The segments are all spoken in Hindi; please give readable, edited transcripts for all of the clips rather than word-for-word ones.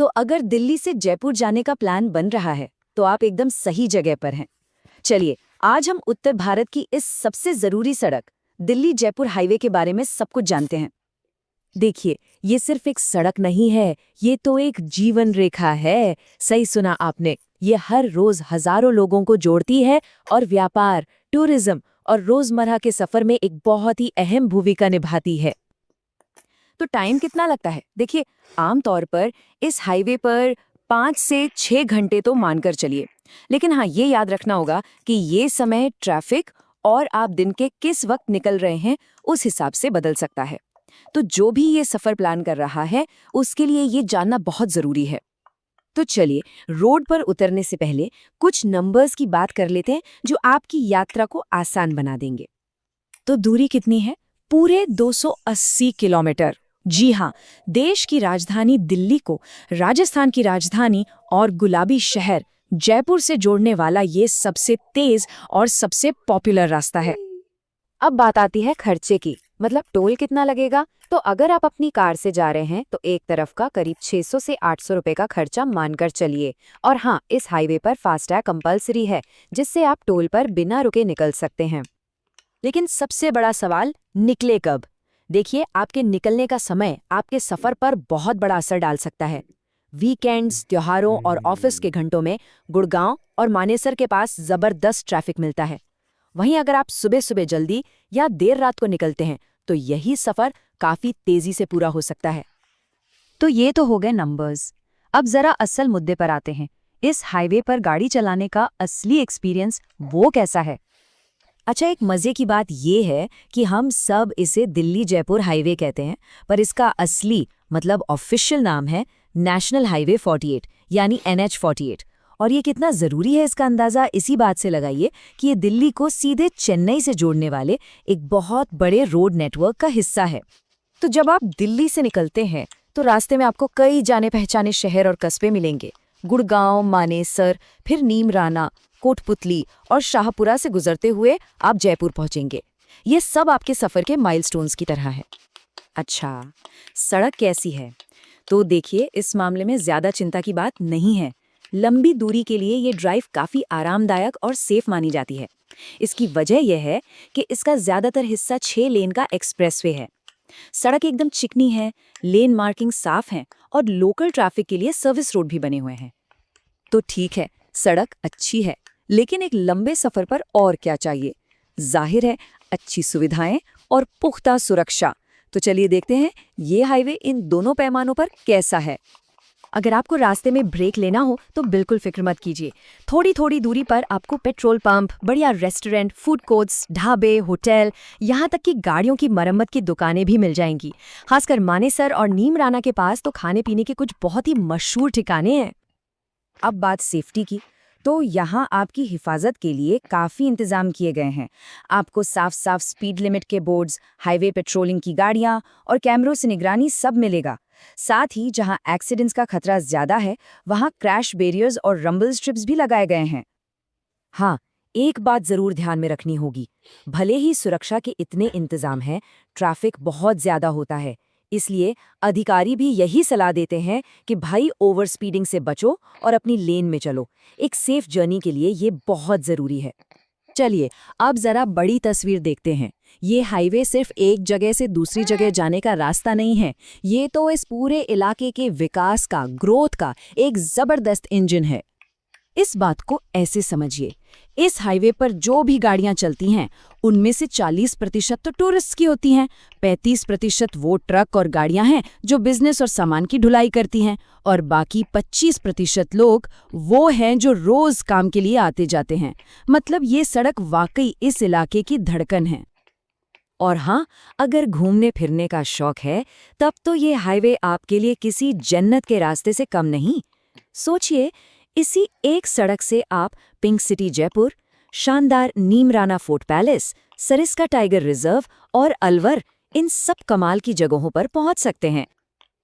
तो अगर दिल्ली से जयपुर जाने का प्लान बन रहा है तो आप एकदम सही जगह पर हैं। चलिए, आज हम उत्तर भारत की इस सबसे जरूरी सड़क दिल्ली जयपुर हाईवे के बारे में सब कुछ जानते हैं। देखिए, ये सिर्फ एक सड़क नहीं है, ये तो एक जीवन रेखा है। सही सुना आपने। ये हर रोज हजारों लोगों को जोड़ती है और व्यापार, टूरिज्म और रोजमर्रा के सफर में एक बहुत ही अहम भूमिका निभाती है। तो टाइम कितना लगता है? देखिए, आमतौर पर इस हाईवे पर 5 से 6 घंटे तो मानकर चलिए। लेकिन हाँ, ये याद रखना होगा कि ये समय ट्रैफिक और आप दिन के किस वक्त निकल रहे हैं उस हिसाब से बदल सकता है। तो जो भी ये सफर प्लान कर रहा है उसके लिए ये जानना बहुत जरूरी है। तो चलिए, रोड पर उतरने से पहले कुछ नंबर्स की बात कर लेते हैं जो आपकी यात्रा को आसान बना देंगे। तो दूरी कितनी है? पूरे 280 किलोमीटर। जी हाँ, देश की राजधानी दिल्ली को राजस्थान की राजधानी और गुलाबी शहर जयपुर से जोड़ने वाला ये सबसे तेज और सबसे पॉपुलर रास्ता है। अब बात आती है खर्चे की, मतलब टोल कितना लगेगा। तो अगर आप अपनी कार से जा रहे हैं तो एक तरफ का करीब 600 से 800 रुपए का खर्चा मानकर चलिए। और हाँ, इस हाईवे पर फास्टैग कंपलसरी है, जिससे आप टोल पर बिना रुके निकल सकते हैं। लेकिन सबसे बड़ा सवाल, निकले कब? देखिए, आपके निकलने का समय आपके सफर पर बहुत बड़ा असर डाल सकता है। वीकेंड्स, त्योहारों और ऑफिस के घंटों में गुड़गांव और मानेसर के पास जबरदस्त ट्रैफिक मिलता है। वहीं अगर आप सुबह सुबह जल्दी या देर रात को निकलते हैं तो यही सफर काफी तेजी से पूरा हो सकता है। तो ये तो हो गए नंबर्स। अब जरा असल मुद्दे पर आते हैं। इस हाईवे पर गाड़ी चलाने का असली एक्सपीरियंस वो कैसा है? अच्छा, एक मजे की बात ये है कि हम सब इसे दिल्ली जयपुर हाईवे कहते हैं, पर इसका असली मतलब ऑफिशियल नाम है नेशनल हाईवे 48 यानी NH48। और ये कितना जरूरी है इसका अंदाजा इसी बात से लगाइए कि ये दिल्ली को सीधे चेन्नई से जोड़ने वाले एक बहुत बड़े रोड नेटवर्क का हिस्सा है। तो जब आप दिल्ली से निकलते हैं तो रास्ते में आपको कई जाने पहचाने शहर और कस्बे मिलेंगे। गुड़गांव, मानेसर, फिर नीमराना, कोटपुतली और शाहपुरा से गुजरते हुए आप जयपुर पहुंचेंगे। ये सब आपके सफर के माइलस्टोन्स की तरह है। अच्छा, सड़क कैसी है? तो देखिए, इस मामले में ज्यादा चिंता की बात नहीं है। लंबी दूरी के लिए ये ड्राइव काफी आरामदायक और सेफ मानी जाती है। इसकी वजह यह है कि इसका ज्यादातर हिस्सा 6 लेन का एक्सप्रेसवे है। सड़क एकदम चिकनी है, लेन मार्किंग साफ है और लोकल ट्रैफिक के लिए सर्विस रोड भी बने हुए हैं। तो ठीक है, सड़क अच्छी है, लेकिन एक लंबे सफर पर और क्या चाहिए? जाहिर है, अच्छी सुविधाएं और पुख्ता सुरक्षा। तो चलिए देखते हैं ये हाईवे इन दोनों पैमानों पर कैसा है। अगर आपको रास्ते में ब्रेक लेना हो तो बिल्कुल फिक्र मत कीजिए। थोड़ी थोड़ी दूरी पर आपको पेट्रोल पंप, बढ़िया रेस्टोरेंट, फूड कोर्ट्स, ढाबे, होटल, यहाँ तक कि गाड़ियों की मरम्मत की दुकानें भी मिल जाएंगी। खासकर मानेसर और नीमराना के पास तो खाने पीने के कुछ बहुत ही मशहूर ठिकाने हैं। अब बात सेफ्टी की, तो यहाँ आपकी हिफाजत के लिए काफ़ी इंतजाम किए गए हैं। आपको साफ साफ स्पीड लिमिट के बोर्ड्स, हाईवे पेट्रोलिंग की गाड़ियाँ और कैमरों से निगरानी सब मिलेगा। साथ ही जहाँ एक्सीडेंट्स का खतरा ज़्यादा है वहाँ क्रैश बैरियर्स और रंबल स्ट्रिप्स भी लगाए गए हैं। हाँ, एक बात ज़रूर ध्यान में रखनी होगी। भले ही सुरक्षा के इतने इंतजाम हैं, ट्रैफिक बहुत ज़्यादा होता है। इसलिए अधिकारी भी यही सलाह देते हैं कि भाई ओवर स्पीडिंग से बचो और अपनी लेन में चलो। एक सेफ जर्नी के लिए ये बहुत ज़रूरी है। चलिए, अब ज़रा बड़ी तस्वीर देखते हैं। ये हाईवे सिर्फ एक जगह से दूसरी जगह जाने का रास्ता नहीं है, ये तो इस पूरे इलाके के विकास का, ग्रोथ का एक ज़बरदस्त इंजन है। इस बात को ऐसे समझिए, इस हाईवे पर जो भी गाड़ियां चलती हैं उनमें से 40% तो टूरिस्ट की होती हैं, 35% वो ट्रक और गाड़ियां हैं जो बिजनेस और सामान की ढुलाई करती हैं, और बाकी 25% लोग वो हैं जो रोज काम के लिए आते जाते हैं। मतलब ये सड़क वाकई इस इलाके की धड़कन है। और हाँ, अगर घूमने फिरने का शौक है तब तो ये हाईवे आपके लिए किसी जन्नत के रास्ते से कम नहीं। सोचिए, इसी एक सड़क से आप पिंक सिटी जयपुर, शानदार Neemrana fort palace, Sariska tiger reserve और अलवर, इन सब कमाल की जगहों पर पहुंच सकते हैं।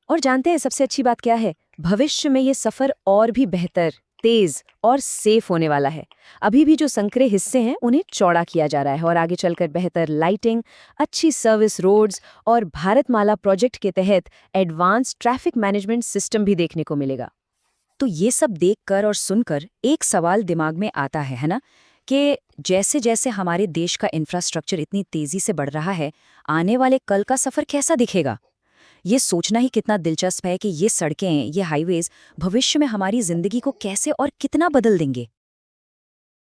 और जानते हैं सबसे अच्छी बात क्या है? भविष्य में ये सफर और भी बेहतर, तेज और सेफ होने वाला है। अभी भी जो संकरे हिस्से हैं उन्हें चौड़ा किया जा रहा है और आगे चलकर बेहतर लाइटिंग, अच्छी सर्विस रोड्स और भारतमाला प्रोजेक्ट के तहत एडवांस ट्रैफिक मैनेजमेंट सिस्टम भी देखने को मिलेगा। तो ये सब देखकर और सुनकर एक सवाल दिमाग में आता है ना, कि जैसे जैसे हमारे देश का इंफ्रास्ट्रक्चर इतनी तेजी से बढ़ रहा है, आने वाले कल का सफर कैसा दिखेगा? ये सोचना ही कितना दिलचस्प है कि ये सड़कें, ये हाईवेज भविष्य में हमारी जिंदगी को कैसे और कितना बदल देंगे।